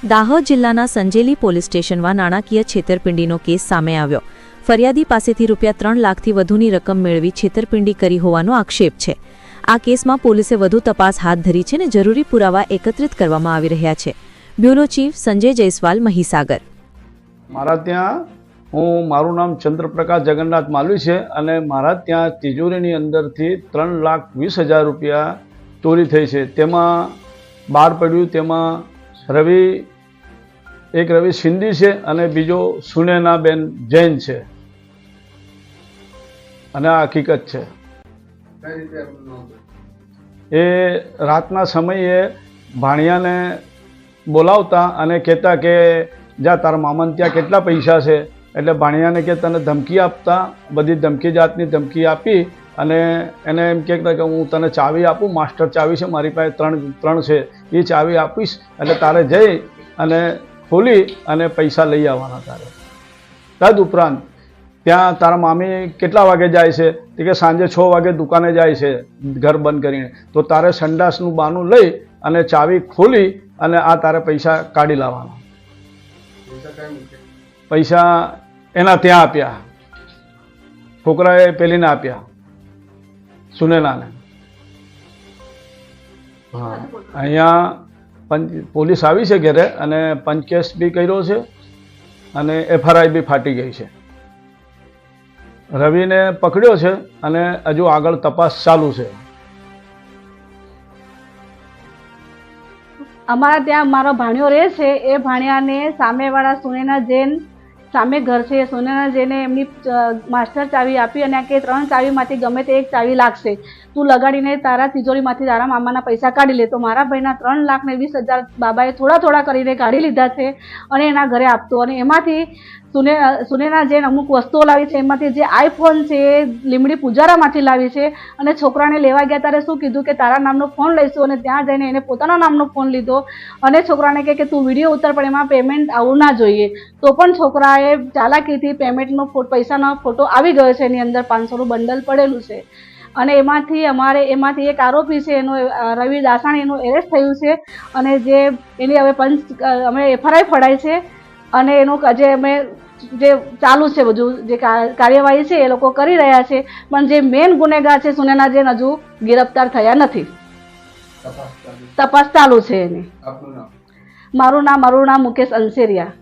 દાહોદ જિલ્લાના સંજેલી પોલીસ સ્ટેશનમાં નાણાકીય છેતરપિંડીનો કેસ સામે આવ્યો। ફરિયાદી પાસેથી ₹3 લાખથી વધુની રકમ મેળવી છેતરપિંડી કરી હોવાનો આક્ષેપ છે। આ કેસમાં પોલીસે વધુ તપાસ હાથ ધરી છે અને જરૂરી પુરાવા એકત્રિત કરવામાં આવી રહ્યા છે। Bureau chief Sanjay Jaiswal, Mahisagar. મારા ત્યાં મારું નામ ચંદ્રપ્રકાશ જગન્નાથ માલવી છે અને મારા ત્યાં તિજોરીની અંદરથી ₹3,20,000 ચોરી થઈ છે। તેમાં બહાર પડ્યું તેમાં રવિ સિંધી છે અને બીજો સુનેનાબેન જૈન છે અને આ હકીકત છે। એ રાતના સમયે ભાણિયાને બોલાવતા અને કહેતા કે જા તારા મામાને ત્યાં કેટલા પૈસા છે, એટલે ભાણિયાને કે તને ધમકી આપતા, બધી ધમકી જાતની ધમકી આપી અને એને એમ કહેતા કે હું તને ચાવી આપું, માસ્ટર ચાવી છે મારી પાસે, ત્રણ છે, એ ચાવી આપીશ એટલે તારે જઈ અને ખોલી અને પૈસા લઈ આવવાના તારે। તદ ઉપરાંત ત્યાં તારા મામી કેટલા વાગે જાય છે? તો કે સાંજે 6 વાગે દુકાને જાય છે ઘર બંધ કરીને, તો તારે સંડાસનું બાનું લઈ અને ચાવી ખોલી અને આ તારે પૈસા કાઢી લાવવાના। પૈસા એના ત્યાં આપ્યા, છોકરાએ પેલીને આપ્યા, સુનેનાને। હા, અહીંયા પોલીસ આવી છે ઘરે અને પંચકેસ બી કર્યો છે અને FRI બી ફાટી ગઈ છે। રવિને પકડ્યો છે અને હજુ આગળ તપાસ ચાલુ છે। અમારા ત્યાં મારો ભાણિયો રહે છે, એ ભાણિયાને સામેવાળા સુનેના જૈન સામે ઘર છે, સુનેના જૈને એમની માસ્ટર ચાવી આપી અને કે 3 ચાવીમાંથી ગમે તે એક ચાવી લાગશે, તું લગાડીને તારા તિજોરીમાંથી તારા મામાના પૈસા કાઢી લે। તો મારા ભાઈના 3,20,000 બાબાએ થોડા કરીને કાઢી લીધા છે અને એના ઘરે આપતો, અને એમાંથી સુનેના જૈન અમુક વસ્તુઓ લાવી છે। એમાંથી જે આઈફોન છે એ લીમડી પૂજારામાંથી લાવી છે અને છોકરાને લેવા ગયા ત્યારે શું કીધું કે તારા નામનો ફોન લઈશું, અને ત્યાં જઈને એને પોતાના નામનો ફોન લીધો અને છોકરાને કહે કે તું વિડીયો ઉતાર પણ એમાં પેમેન્ટ આવું ના જોઈએ, તો પણ છોકરાએ ચાલાકીથી પેમેન્ટનો પૈસાનો ફોટો આવી ગયો છે, એની અંદર 500નું બંડલ પડેલું છે। અને એમાંથી એક આરોપી છે, એનો રવિ દાસાણી, એનું એરેસ્ટ થયું છે અને જે એની હવે અમે FRI ફડાઈ છે અને એનું જે ચાલુ છે બધું જે કાર્યવાહી છે એ લોકો કરી રહ્યા છે, પણ જે મેઇન ગુનેગાર છે સુનેના જૈન હજુ ગિરફ્તાર થયા નથી। તપાસ ચાલુ છે એની। મારું નામ મુકેશ અંસેરિયા।